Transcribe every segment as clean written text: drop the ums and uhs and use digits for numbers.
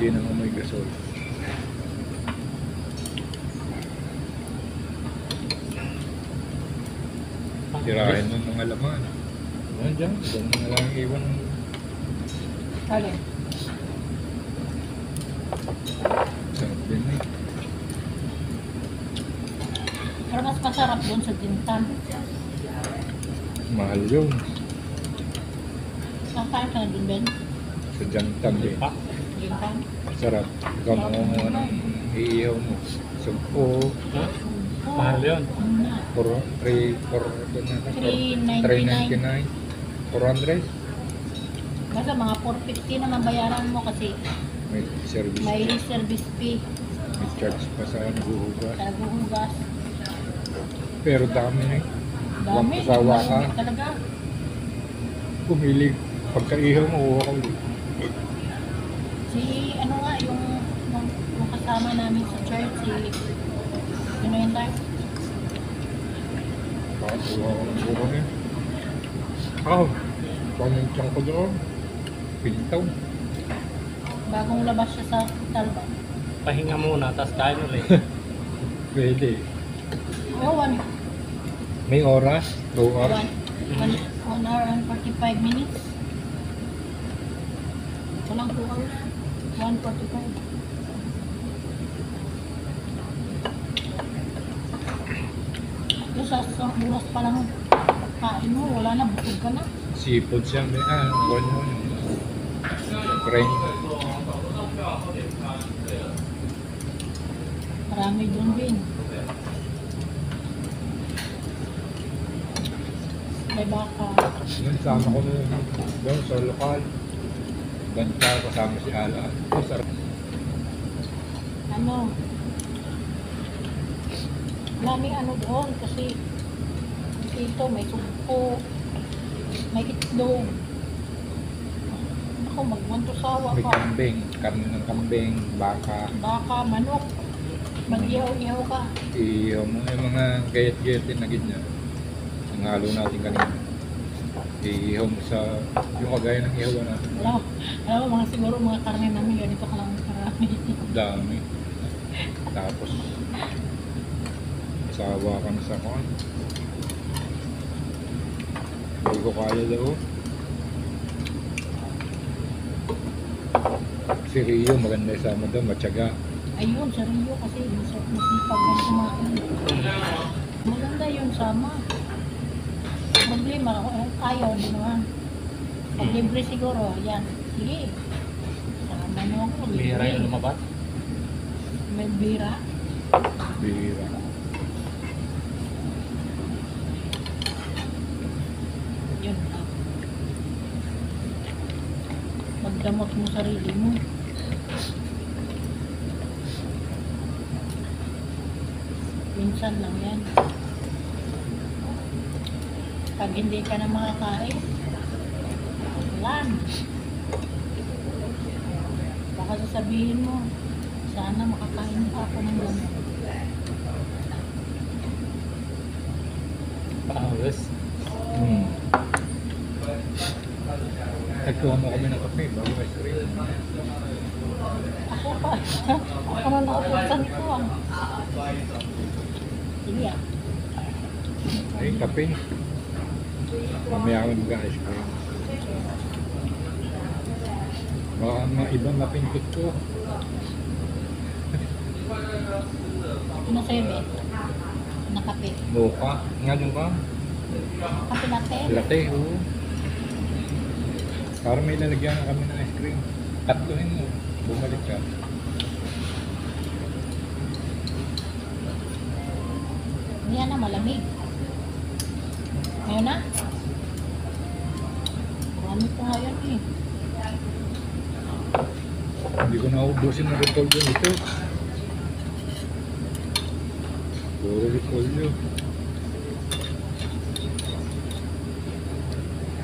hindi naman may gasol. Tirahin mo mga laman. Ano dyan? Doon na lang iwan. Alin? Sarap din eh. Pero mas masarap doon sa Jintan. Mahal yun. Saan tayo ka na doon, Ben? Sa jantan eh. Jintan? Sarap. Ikaw nangunguha ng iihaw mo. Sugpo. Mahal yun. For 399. 400. Basta mga 450 naman bayaran mo kasi May service. may service fee May charge pa sa naghuhugas. sa naghuhugas. Pero dami na eh. Dami. Sawa ka. Marami talaga. Pumili. Pagka-ihaw mo, uha ka ulit. Si ano nga yung kasama namin sa church, si ano yun tayo? Bakit uha ka ng buka niya? Aw! Pangintang ko doon. Pintaw. Bagong labas siya sa talba. Pahinga muna, tapos kain ulit. Pwede. Oh, May oras? 2 hours? 1 hour and 45 minutes. Walang 2 hours. 1:45. Yung sa oras pa lang kain mo, wala na, busog ka na. Seafood siya. May gano'n. Crane. Marami doon din. May baka. Yun, sama ko doon sa lokal. Banta, kasama si Ala. Oh, sarap. Ano? Maraming ano doon kasi dito may sugpo, may itlog. Ako, magwanto sawa May ka. kambing. Karne ng kambing, baka. Baka, manok. Mag-ihaw-ihaw ka. Ihaw mo yung mga gayat-gayat din na ganyan. Ang halo natin kanina. Ihaw mo sa yung kagaya ng ihaw natin. Alam mo, mga siguro mga karne namin, ganito ka lang karami. Dami. Tapos sawa ka na sa kon. Hindi ko kaya daw. Si Rio maganda sama daw, matyaga. Ayun, sa Rio kasi masipag ng kumain. Maganda yun, sama. Problema, ayaw din naman. Pag libre siguro, yan. Sige. Sama mo ako, Bihira yung libre. lumabat. May bira. Bira. Yun lang. Magdamot mo sarili mo. Minsan lang yan. Pag hindi ka na makakain, lan. Baka sasabihin mo, sana makakain pa ako ng lamang. Pawis. Nagkuha mo kami ng kape bago ice cream. Ako pa. Ako na nakapagsan ko ah. Sige ah. Ay, kape. Mamaya ako mag-ice cream. Baka mga ibang mapintot ko. Ano sa'yo, Ben? Nakape. Mocha. Nga dyan ka? Kape latte. Latte, oo. Parang may lalagyan na kami ng ice cream. Tatluhin mo. Bumalik ka. Yan na, malamig. Ngayon na? Marami pa nga yan eh. Hindi ko naubusin ng repolyo nito. Puro repolyo.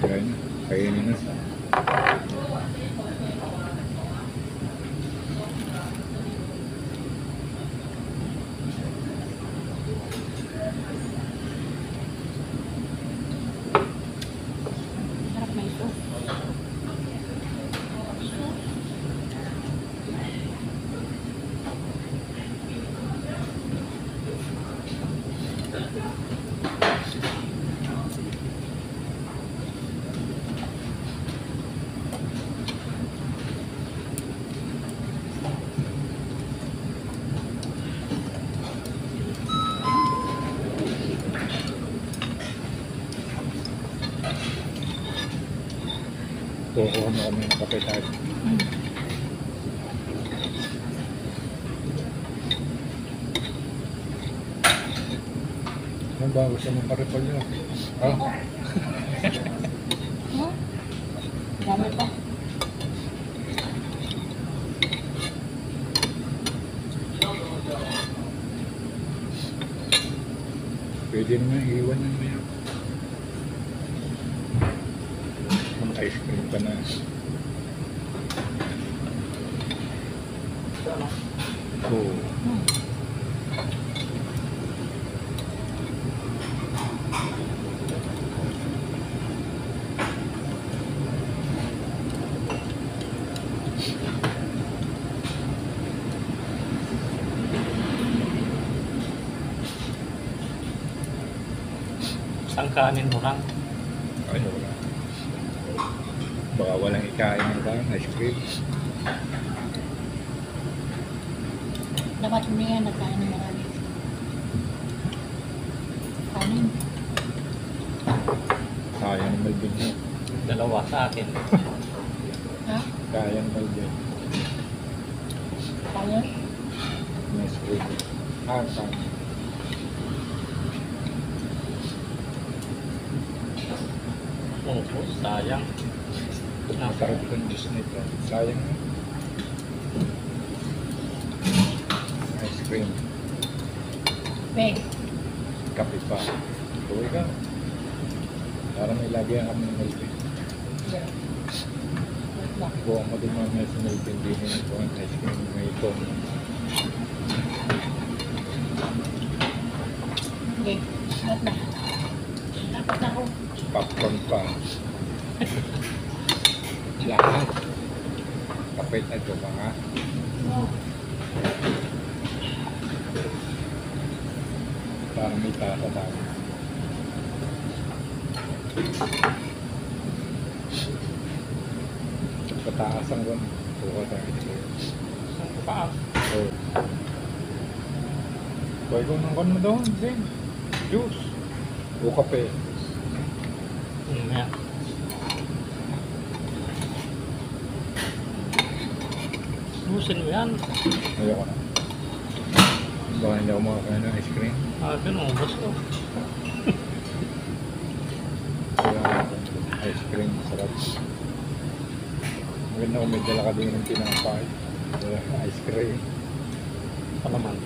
Yan. Kainin na. Sarap may sauce. Sauce. Kukuha mo kami ng kape tayo. Hmm. Ano ba? Gusto mo paripal nyo? Ah, Hmm? Dami pa. pwede naman iwan yung maya. Mag-ice cream ka na. Oo. Hmm. Isang kanin mo lang. Ay, wala. Baka walang ikain ng ba? Ice cream. Dapat hindi yan nagkain ng marami. Kanin. Kaya ng Malvin mo. Dalawa sa akin. Ha? Kaya ng Malvin. Kaya? Ice cream. Ah, kaya. Oo, sayang. Masarap yung juice nito. Sayang na. Ice cream. Peg. Kape pa. Tuwi ka. Para may lagyan kami ng Malvin. Wait lang. Buwan mo din mamaya sa Malvin. Hindi na ito ang ice cream. May ito. Okay. Wait lang. Dapat ako. Popcorn pa. Lahat. Kapit na ito mga. Oh. Para may tasa tayo. Pataas ang gun. Buka tayo dito. Ang paas. Oh. Buhay ko ng gun mo doon. Then, juice. O kape. Yan. Busin mo yan. Ayoko na. Baka hindi ako makakain ng ice cream. Ah, ganun, ubos ko. Kaya ice cream, sarap. Maganda kung may dala ka din ng tinapay. Ice cream. Palaman.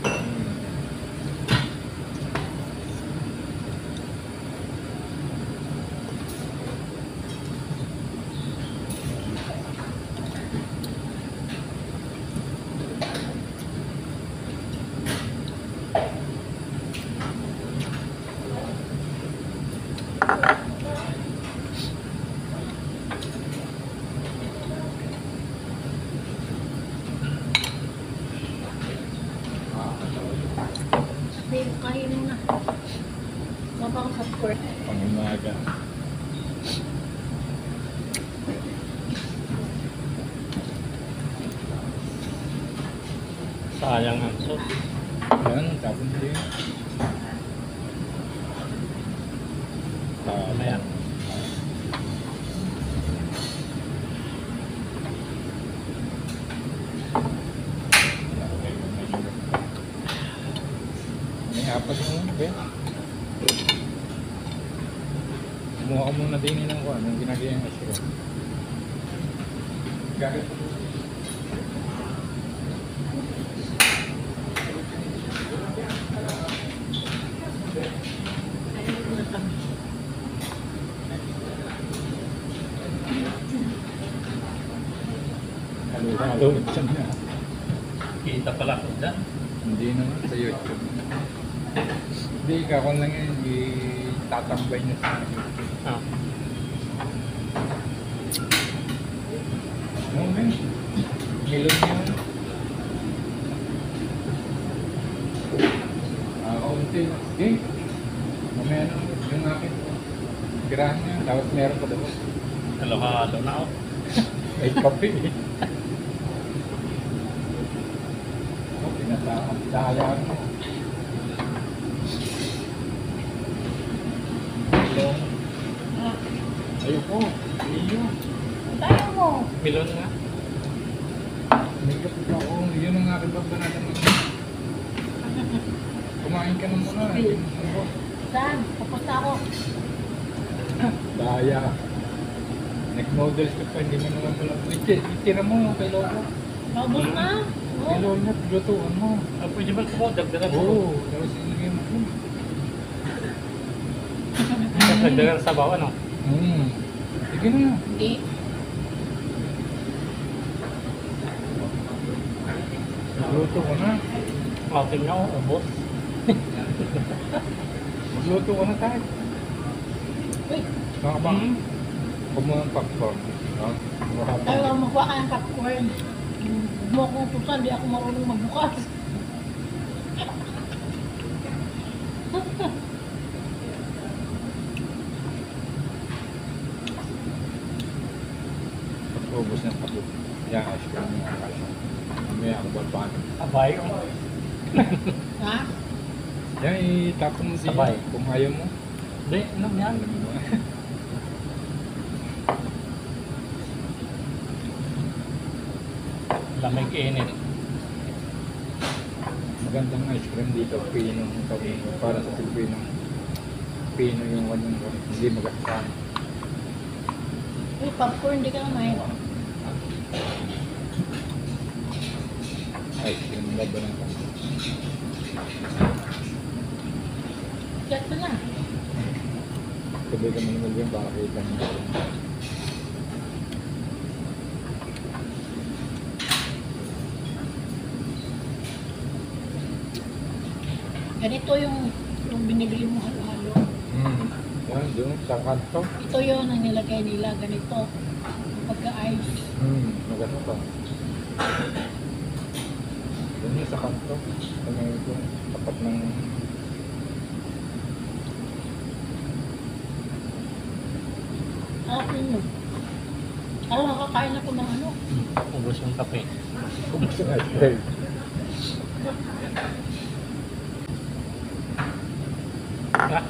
Babe, kain mo na. Baba ko sa court. Pangunaga. Sayang ang sauce. Yan, tapon din. Mamaya. May apat mo lang, Ben. Kumuha ko muna din ng kuha, yung ginagaya ng ice cream. Gagawin ko. Halo, dyan na. Kita pala ko dyan. Hindi naman sa YouTube. Hindi, kakon lang yun. Itatambay niya sa YouTube. Ah. Oo, men. Milon yun. Kaunti. Okay. Mamaya na. Yung akin. Tirahan niya. Tapos meron pa daw. Halo-halo na ako. Ay, kape eh. Pinatahayaan mo. Hello. Ah, Ayun po. Iyo. tayo. Milon nga. May kapit ako. Yun ang aking babanatan mo. Kumain ka na muna. Saan? Papunta ako. Daya. Nag-noodles ka pa, hindi mo naman pala. Itira mo kay Lolo. Naubos na. Kay Oo. Lolo, lutuan mo. Ah, pwede ba ko? Dagdagan ko. Oo, tapos inagay mo. Dagdagan sa bawa, no? Sige na. Hindi. Magluto ka na. Outing na ako, ubos. Magluto ka na tayo. Uy, Nakabang. Huwag mo ng popcorn. Ha? tayo lang magkuha ka ng popcorn. Huwag mo akong tusan, di ako marunong magbukas. Ubus ng kapit. Yan, ice cream mo. Mamaya ako balpan. Abay ko. Ha? Yan, itapon mo siya. Sabay. Kung ayaw mo. Hindi, ano yan? Lamig init. Magandang ice cream dito. Pino. Para sa Pilipino. Pino yung kanyang hindi magasaan. Uy, popcorn, di ka naman. Ice cream. Laban ng kapit. Get ko na. Sabi ka naman yung baka kita mo. Ganito yung binibili mo halo-halo. Yan, doon sa kanto. Ito yun ang nilagay nila, ganito. Pagka-ice. Maganda pa. Doon yung sa kanto. Ano ito? Tapat ng... Harap ninyo. Alam, nakakain ako ng ano. Ubos yung kape. Ubus yung ice cream. Ah,